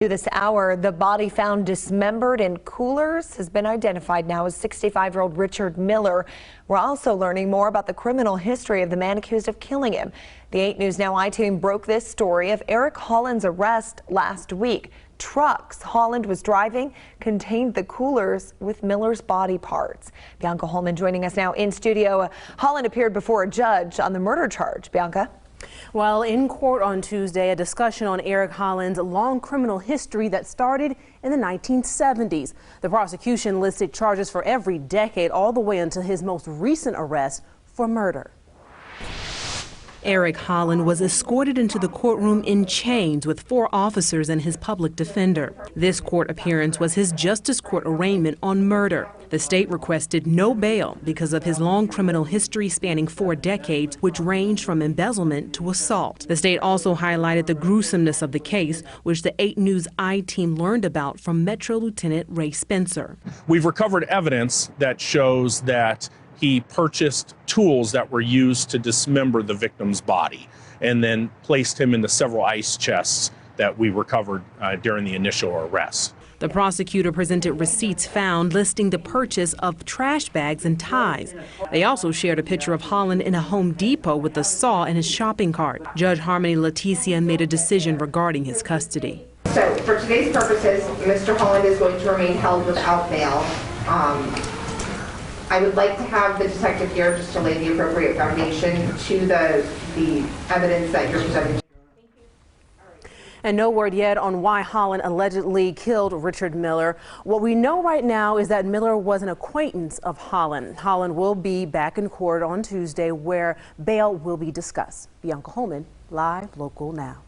This hour, the body found dismembered in coolers has been identified now as 65-year-old Richard Miller. We're also learning more about the criminal history of the man accused of killing him. The 8 News Now I-team broke this story of Eric Holland's arrest last week. Trucks Holland was driving contained the coolers with Miller's body parts. Bianca Holman joining us now in studio. Holland appeared before a judge on the murder charge. Bianca? Well, in court on Tuesday, a discussion on Eric Holland's long criminal history that started in the 1970s. The prosecution listed charges for every decade all the way until his most recent arrest for murder. Eric Holland was escorted into the courtroom in chains with 4 officers and his public defender. This court appearance was his justice court arraignment on murder. The state requested no bail because of his long criminal history spanning 4 decades, which ranged from embezzlement to assault. The state also highlighted the gruesomeness of the case, which the 8 News I-team learned about from Metro Lieutenant Ray Spencer. We've recovered evidence that shows that he purchased tools that were used to dismember the victim's body and then placed him into several ice chests that we recovered during the initial arrest. The prosecutor presented receipts found listing the purchase of trash bags and ties. They also shared a picture of Holland in a Home Depot with a saw in his shopping cart. Judge Harmony LETIZIA made a decision regarding his custody. So for today's purposes, Mr. Holland is going to remain held without bail. I would like to have the detective here just to lay the appropriate foundation to the evidence that you're presenting. And no word yet on why Holland allegedly killed Richard Miller. What we know right now is that Miller was an acquaintance of Holland. Holland will be back in court on Tuesday where bail will be discussed. Bianca Holman, live, local now.